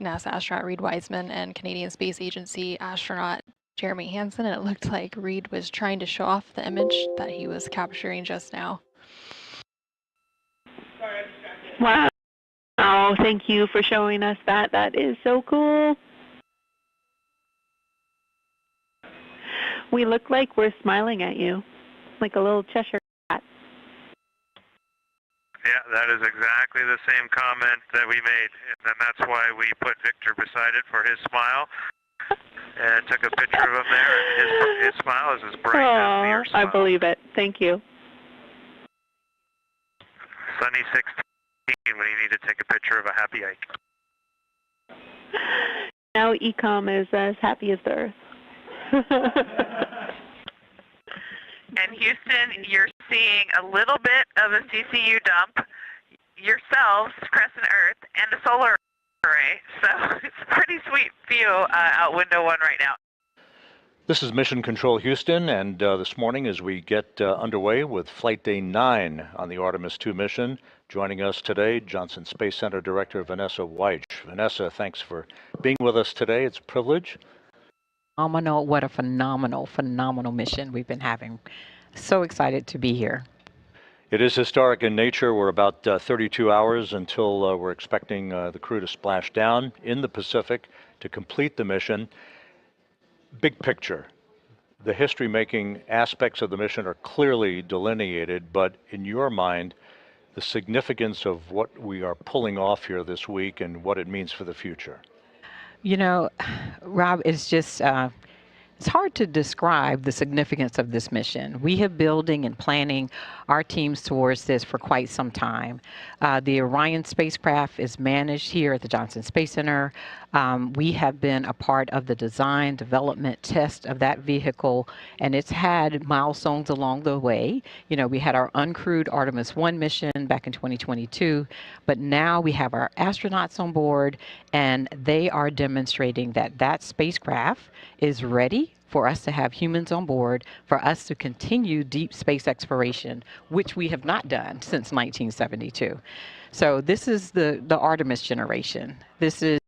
NASA astronaut Reed Wiseman and Canadian Space Agency astronaut Jeremy Hansen, and it looked like Reed was trying to show off the image that he was capturing just now. Wow. Oh, thank you for showing us that. That is so cool. We look like we're smiling at you, like a little Cheshire cat. Yeah, that is exactly the same comment that we made, and that's why we put Victor beside it for his smile, and took a picture of him there. His smile is as bright as your smile. I believe it. Thank you. Sunny 16 when you need to take a picture of a happy hike. Now Ecom is as happy as the earth. And Houston, you're seeing a little bit of a CCU dump yourselves, Crescent Earth, and a solar array. So it's a pretty sweet view out window one right now. This is Mission Control Houston, and this morning as we get underway with Flight Day 9 on the Artemis 2 mission, joining us today, Johnson Space Center Director Vanessa Weich. Vanessa, thanks for being with us today. It's a privilege. What a phenomenal mission we've been having. So excited to be here. It is historic in nature. We're about 32 hours until we're expecting the crew to splash down in the Pacific to complete the mission. Big picture, the history-making aspects of the mission are clearly delineated, but in your mind, the significance of what we are pulling off here this week and what it means for the future. You know, Rob, it's just, it's hard to describe the significance of this mission. We have building and planning our teams towards this for quite some time. The Orion spacecraft is managed here at the Johnson Space Center. We have been a part of the design, development, test of that vehicle, and it's had milestones along the way. You know, we had our uncrewed Artemis 1 mission back in 2022, but now we have our astronauts on board, and they are demonstrating that that spacecraft is ready for us to have humans on board, for us to continue deep space exploration, which we have not done since 1972. So this is the Artemis generation. This is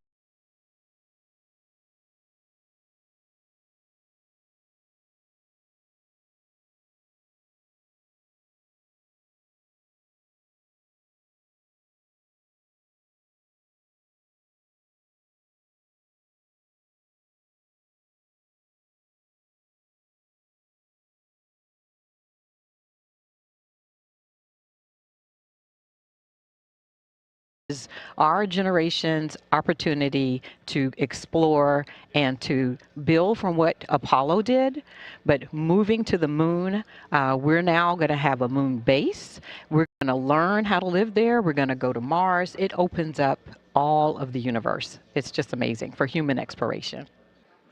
our generation's opportunity to explore and to build from what Apollo did, but moving to the moon, we're now going to have a moon base. We're going to learn how to live there. We're going to go to Mars. It opens up all of the universe. It's just amazing for human exploration.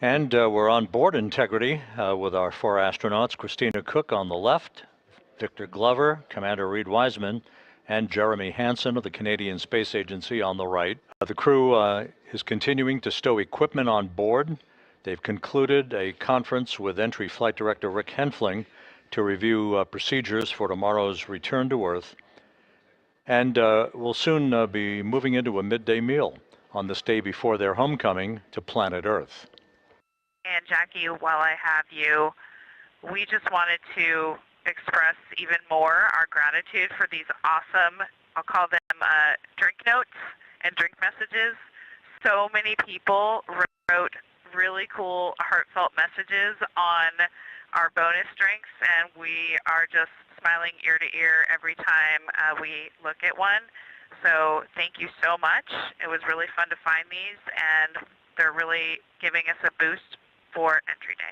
And we're on board Integrity with our 4 astronauts, Christina Cook on the left, Victor Glover, Commander Reed Wiseman, and Jeremy Hansen of the Canadian Space Agency on the right. The crew is continuing to stow equipment on board. They've concluded a conference with Entry Flight Director Rick Henfling to review procedures for tomorrow's return to Earth. And we'll soon be moving into a midday meal on this day before their homecoming to planet Earth. And Jackie, while I have you, we just wanted to express even more our gratitude for these awesome, I'll call them drink notes and drink messages. So many people wrote really cool, heartfelt messages on our bonus drinks, and we are just smiling ear to ear every time we look at one. So thank you so much. It was really fun to find these, and they're really giving us a boost for Entry Day.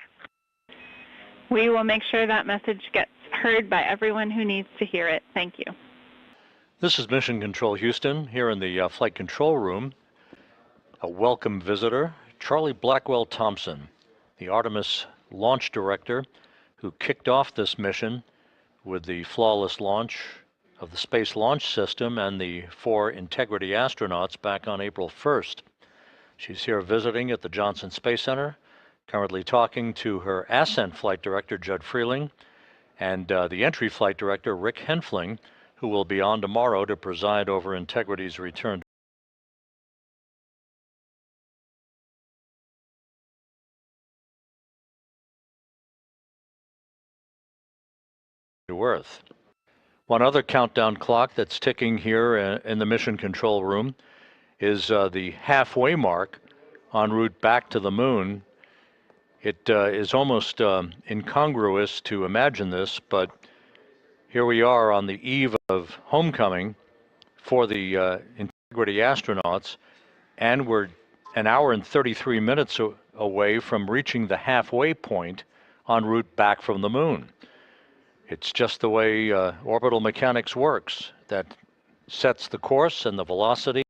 We will make sure that message gets heard by everyone who needs to hear it. Thank you. This is Mission Control Houston, here in the flight control room. A welcome visitor, Charlie Blackwell Thompson, the Artemis launch director who kicked off this mission with the flawless launch of the Space Launch System and the 4 Integrity astronauts back on April 1st. She's here visiting at the Johnson Space Center, currently talking to her Ascent Flight Director, Judd Freeling, and the Entry Flight Director, Rick Henfling, who will be on tomorrow to preside over Integrity's return Earth. One other countdown clock that's ticking here in the mission control room is the halfway mark en route back to the moon. It is almost incongruous to imagine this, but here we are on the eve of homecoming for the Integrity astronauts, and we're an hour and 33 minutes away from reaching the halfway point en route back from the moon. It's just the way orbital mechanics works, that sets the course and the velocity.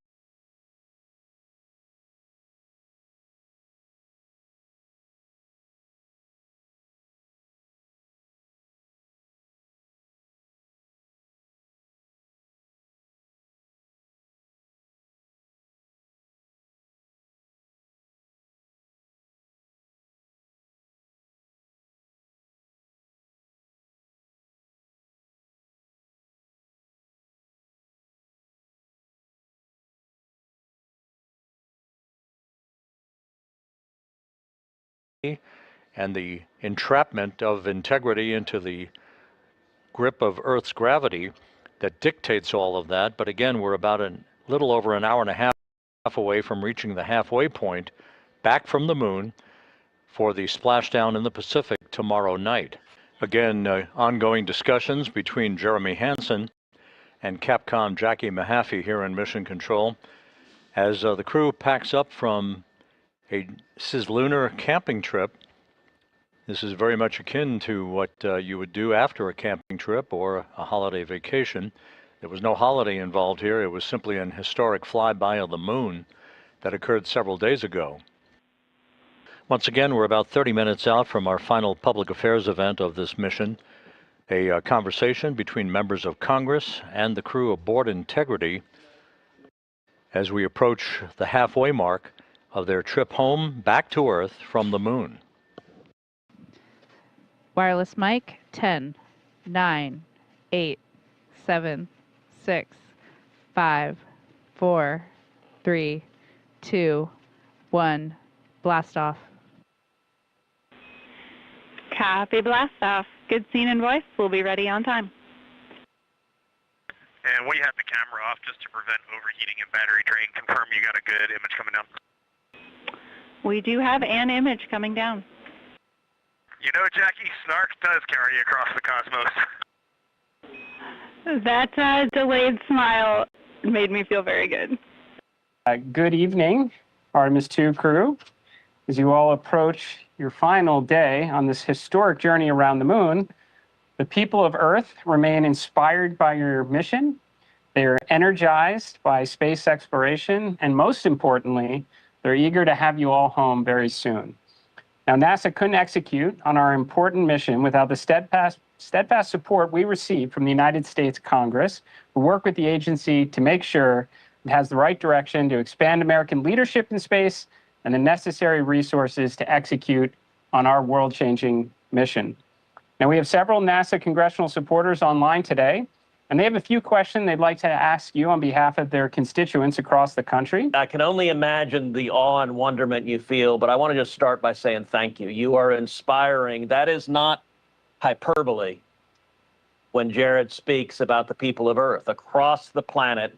And the entrapment of Integrity into the grip of Earth's gravity that dictates all of that. But again, we're about a little over an hour and a half away from reaching the halfway point back from the moon for the splashdown in the Pacific tomorrow night. Again, ongoing discussions between Jeremy Hansen and Capcom Jackie Mahaffey here in Mission Control as the crew packs up from a cislunar camping trip. This is very much akin to what you would do after a camping trip or a holiday vacation. There was no holiday involved here. It was simply an historic flyby of the moon that occurred several days ago. Once again, we're about 30 minutes out from our final public affairs event of this mission, a conversation between members of Congress and the crew aboard Integrity as we approach the halfway mark of their trip home back to Earth from the moon. Wireless mic, 10, 9, 8, 7, 6, 5, 4, 3, 2, 1, blast off. Copy, blast off. Good scene and voice. We'll be ready on time. And we have the camera off just to prevent overheating and battery drain. Confirm you got a good image coming down. We do have an image coming down. You know, Jackie, snark does carry across the cosmos. That delayed smile made me feel very good. Good evening, Artemis 2 crew. As you all approach your final day on this historic journey around the moon, the people of Earth remain inspired by your mission. They are energized by space exploration, and most importantly, they're eager to have you all home very soon. Now, NASA couldn't execute on our important mission without the steadfast support we receive from the United States Congress. We work with the agency to make sure it has the right direction to expand American leadership in space and the necessary resources to execute on our world-changing mission. Now, we have several NASA congressional supporters online today, and they have a few questions they'd like to ask you on behalf of their constituents across the country. I can only imagine the awe and wonderment you feel, but I want to just start by saying thank you. You are inspiring. That is not hyperbole when Jared speaks about the people of Earth. Across the planet,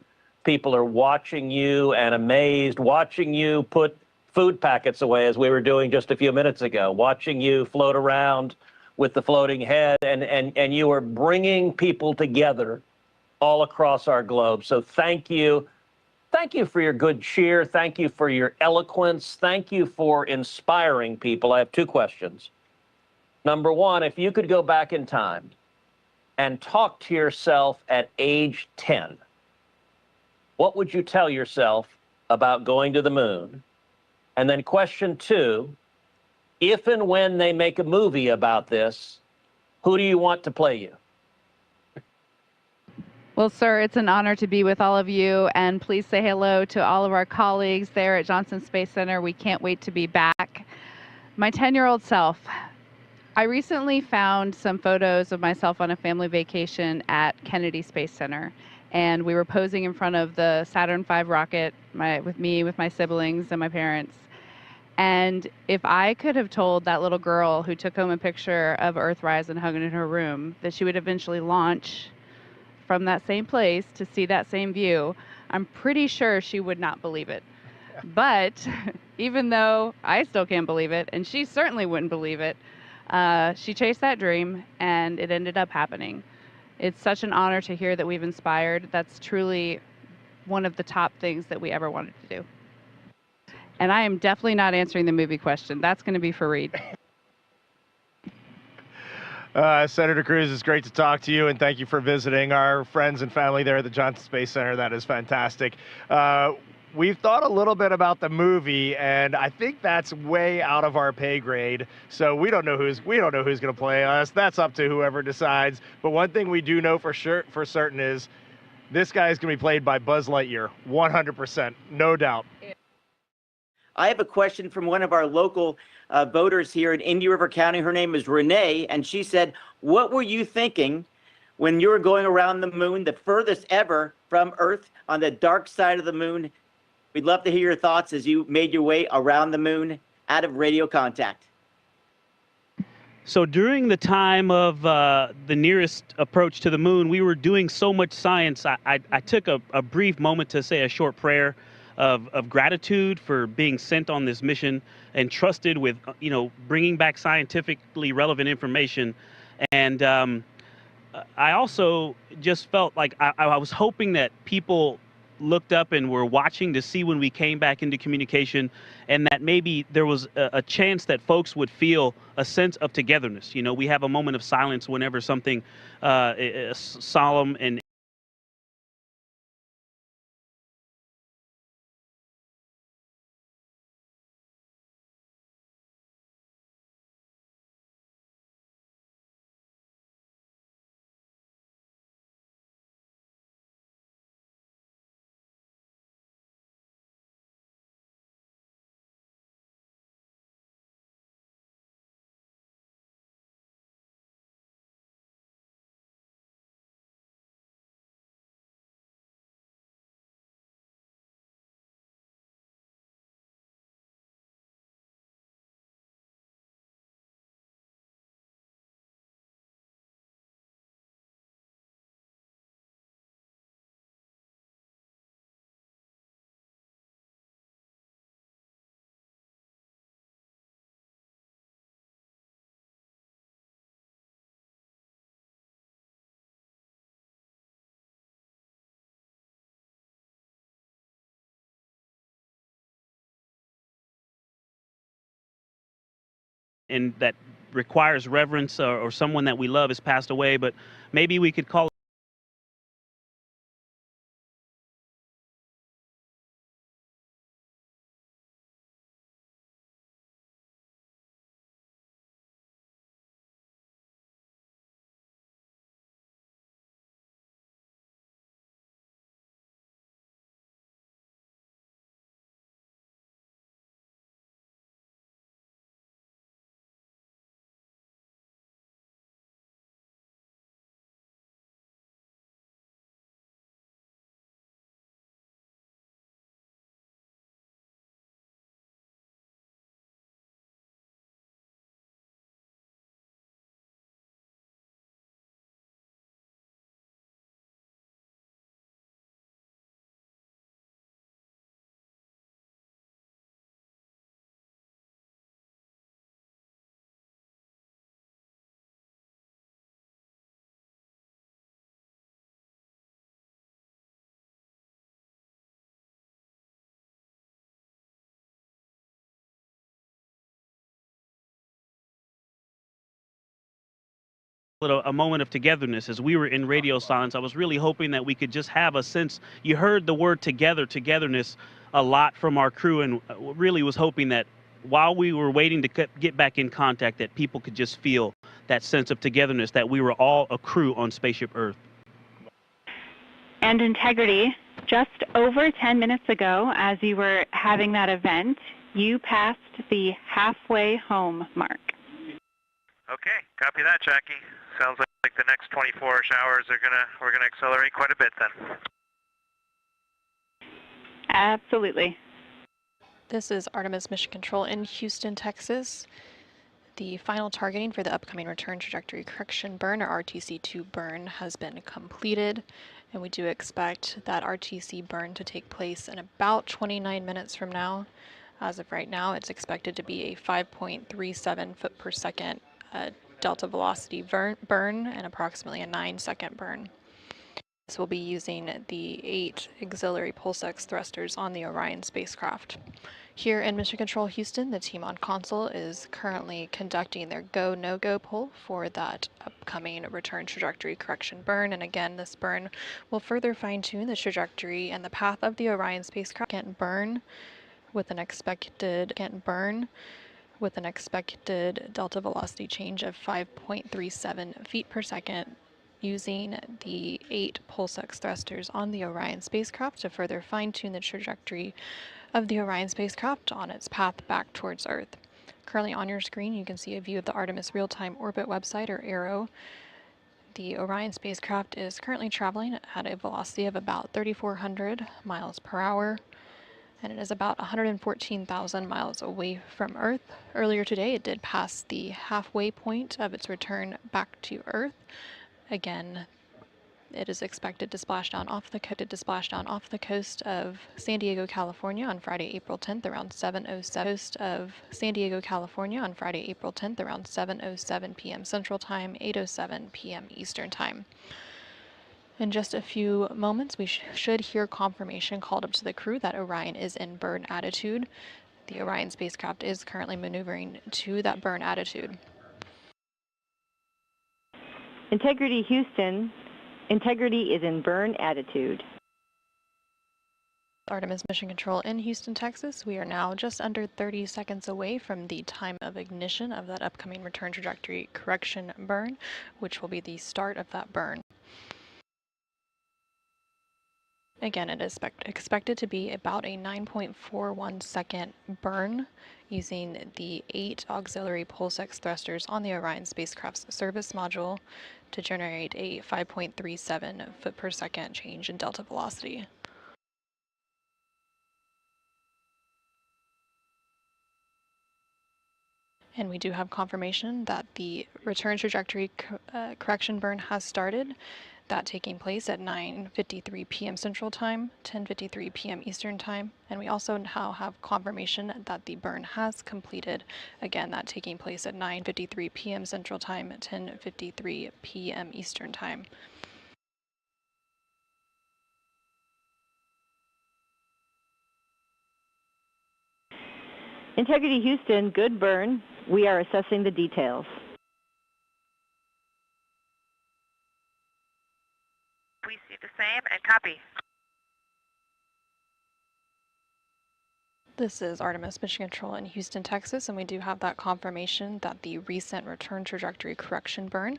people are watching you and amazed, watching you put food packets away, as we were doing just a few minutes ago, watching you float around with the floating head, and you are bringing people together all across our globe. So thank you. Thank you for your good cheer. Thank you for your eloquence. Thank you for inspiring people. I have two questions. Number one, if you could go back in time and talk to yourself at age 10, what would you tell yourself about going to the moon? And then question two, if and when they make a movie about this, who do you want to play you? Well, sir, it's an honor to be with all of you, and please say hello to all of our colleagues there at Johnson Space Center. We can't wait to be back. My 10-year-old self, I recently found some photos of myself on a family vacation at Kennedy Space Center, and we were posing in front of the Saturn V rocket with me, with my siblings and my parents. And if I could have told that little girl who took home a picture of Earthrise and hung it in her room that she would eventually launch from that same place to see that same view, I'm pretty sure she would not believe it. But even though I still can't believe it, and she certainly wouldn't believe it, she chased that dream, and it ended up happening. It's such an honor to hear that we've inspired. That's truly one of the top things that we ever wanted to do. And I am definitely not answering the movie question. That's going to be for Reed. Senator Cruz, it's great to talk to you, and thank you for visiting our friends and family there at the Johnson Space Center. That is fantastic. We've thought a little bit about the movie, and I think that's way out of our pay grade. So we don't know who's going to play us. That's up to whoever decides. But one thing we do know for certain is this guy is going to be played by Buzz Lightyear, 100%, no doubt. I have a question from one of our local voters here in Indian River County. Her name is Renee, and she said, what were you thinking when you were going around the moon, the furthest ever from Earth, on the dark side of the moon? We'd love to hear your thoughts as you made your way around the moon out of radio contact. So during the time of the nearest approach to the moon, we were doing so much science. I took a brief moment to say a short prayer of gratitude for being sent on this mission and trusted with, bringing back scientifically relevant information. And I also just felt like I was hoping that people looked up and were watching to see when we came back into communication, and that maybe there was a chance that folks would feel a sense of togetherness. We have a moment of silence whenever something solemn and that requires reverence, or someone that we love has passed away, but maybe we could call a moment of togetherness. As we were in radio silence, I was really hoping that we could just have a sense. You heard the word togetherness a lot from our crew, and really was hoping that while we were waiting to get back in contact, that people could just feel that sense of togetherness, that we were all a crew on Spaceship Earth. And integrity, just over 10 minutes ago, as you were having that event, you passed the halfway home mark. Okay, copy that, Jackie. Sounds like the next 24-ish hours we're gonna accelerate quite a bit then. Absolutely. This is Artemiss Mission Control in Houston, Texas. The final targeting for the upcoming return trajectory correction burn, or RTC2 burn, has been completed, and we do expect that RTC burn to take place in about 29 minutes from now. As of right now, it's expected to be a 5.37 foot per second delta velocity burn and approximately a 9-second burn. This will be using the 8 auxiliary pulse-X thrusters on the Orion spacecraft. Here in Mission Control Houston, the team on console is currently conducting their go, no-go poll for that upcoming return trajectory correction burn. And again, this burn will further fine-tune the trajectory and the path of the Orion spacecraft. Burn with an expected delta velocity change of 5.37 feet per second, using the 8 pulse-X thrusters on the Orion spacecraft to further fine-tune the trajectory of the Orion spacecraft on its path back towards Earth. Currently on your screen, you can see a view of the Artemis Real-Time Orbit website, or ARO. The Orion spacecraft is currently traveling at a velocity of about 3,400 miles per hour, and it is about 114,000 miles away from Earth. Earlier today, it did pass the halfway point of its return back to Earth. Again, it is expected to splash down off the coast of San Diego, California on Friday, April 10th around 7:07 p.m. Central Time, 8:07 p.m. Eastern Time. In just a few moments, we should hear confirmation called up to the crew that Orion is in burn attitude. The Orion spacecraft is currently maneuvering to that burn attitude. Integrity Houston, Integrity is in burn attitude. Artemis Mission Control in Houston, Texas. We are now just under 30 seconds away from the time of ignition of that upcoming return trajectory correction burn, which will be the start of that burn. Again, it is expected to be about a 9.41 second burn using the 8 auxiliary pulse-X thrusters on the Orion spacecraft's service module to generate a 5.37 foot per second change in delta velocity. And we do have confirmation that the return trajectory correction burn has started, that taking place at 9:53 p.m. Central Time, 10:53 p.m. Eastern Time. And we also now have confirmation that the burn has completed, again, that taking place at 9:53 p.m. Central Time, 10:53 p.m. Eastern Time. Integrity Houston, good burn. We are assessing the details. We see the same and copy. This is Artemis Mission Control in Houston, Texas, and we do have that confirmation that the recent return trajectory correction burn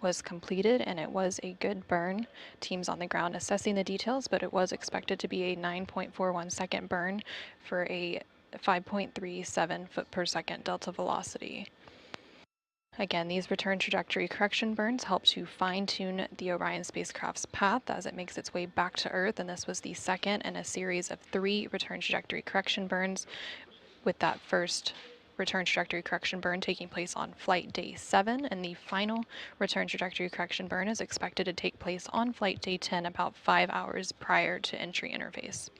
was completed, and it was a good burn. Teams on the ground assessing the details, but it was expected to be a 9.41 second burn for a 5.37 foot per second delta velocity. Again, these return trajectory correction burns help to fine-tune the Orion spacecraft's path as it makes its way back to Earth, and this was the second in a series of 3 return trajectory correction burns, with that first return trajectory correction burn taking place on flight day 7, and the final return trajectory correction burn is expected to take place on flight day 10, about 5 hours prior to entry interface.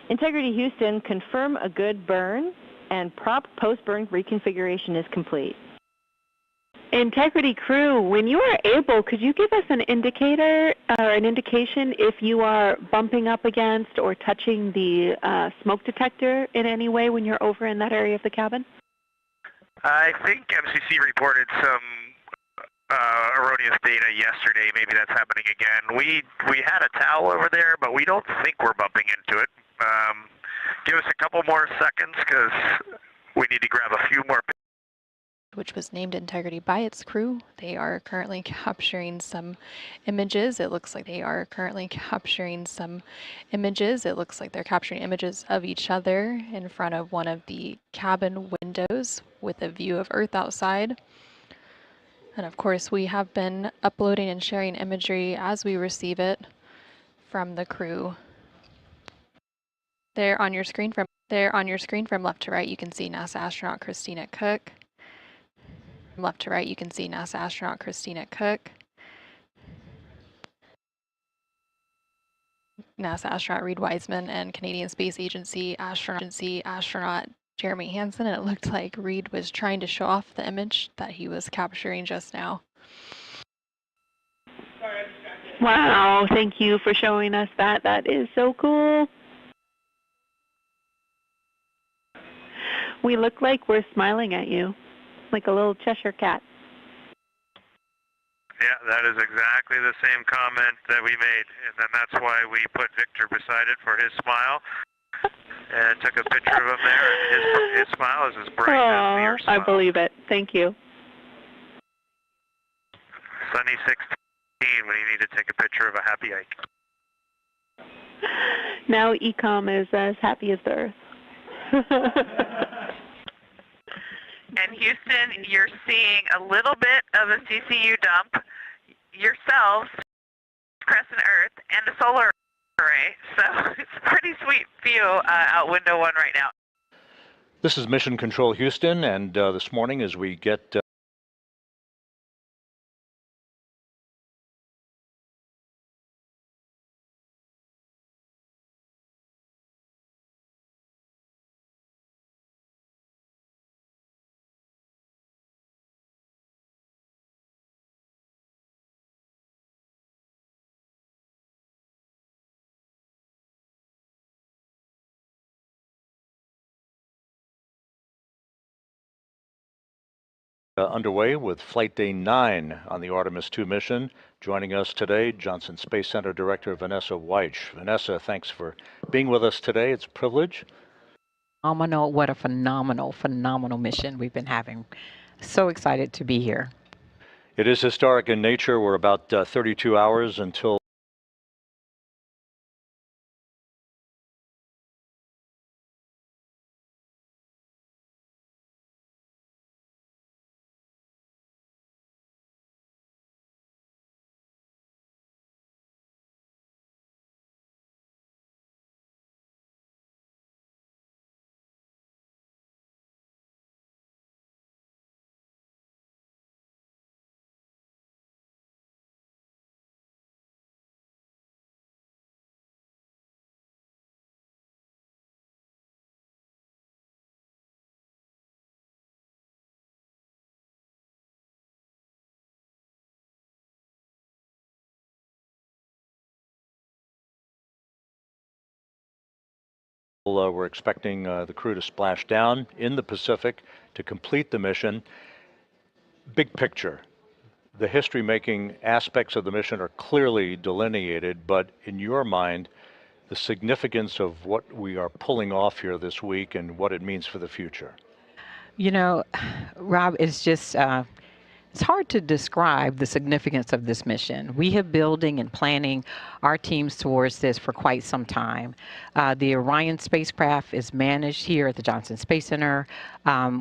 Integrity Houston, confirm a good burn, and prop post-burn reconfiguration is complete. Integrity crew, when you are able, could you give us an indicator or an indication if you are bumping up against or touching the smoke detector in any way when you're over in that area of the cabin? I think MCC reported some erroneous data yesterday. Maybe that's happening again. We had a towel over there, but we don't think we're bumping into it. Give us a couple more seconds because we need to grab a few more. Which was named Integrity by its crew. They are currently capturing some images. It looks like they're capturing images of each other in front of one of the cabin windows with a view of Earth outside. And of course, we have been uploading and sharing imagery as we receive it from the crew. There on your screen from left to right, you can see NASA astronaut Christina Cook. From left to right, you can see NASA astronaut Christina Cook. NASA astronaut Reed Wiseman and Canadian Space Agency astronaut Jeremy Hansen, and it looked like Reed was trying to show off the image that he was capturing just now. Wow, thank you for showing us that. That is so cool. We look like we're smiling at you, like a little Cheshire cat. Yeah, that is exactly the same comment that we made, and then that's why we put Victor beside it for his smile, and took a picture of him there. And his smile is as bright as your smile. I believe it. Thank you. Sunny 16 when you need to take a picture of a happy hike. Now Ecom is as happy as the Earth. And Houston, you're seeing a little bit of a CCU dump yourselves, crescent Earth, and a solar array. So it's a pretty sweet view out window one right now. This is Mission Control Houston, and this morning as we get underway with Flight Day 9 on the Artemis 2 mission. Joining us today, Johnson Space Center Director Vanessa Weich. Vanessa, thanks for being with us today. It's a privilege. What a phenomenal mission we've been having. So excited to be here. It is historic in nature. We're about 32 hours until we're expecting the crew to splash down in the Pacific to complete the mission. Big picture, the history-making aspects of the mission are clearly delineated, but in your mind, the significance of what we are pulling off here this week and what it means for the future. You know, Rob, it's just it's hard to describe the significance of this mission. We have building and planning our teams towards this for quite some time. The Orion spacecraft is managed here at the Johnson Space Center.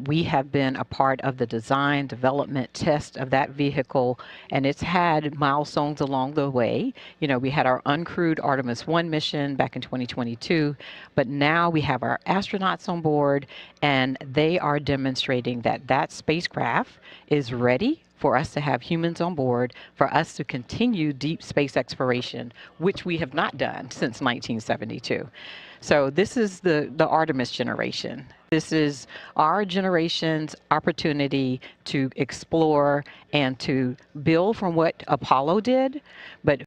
We have been a part of the design, development, test of that vehicle, and it's had milestones along the way. You know, we had our uncrewed Artemis 1 mission back in 2022, but now we have our astronauts on board, and they are demonstrating that that spacecraft is ready for us to have humans on board, for us to continue deep space exploration, which we have not done since 1972. So this is the Artemis generation. This is our generation's opportunity to explore and to build from what Apollo did, but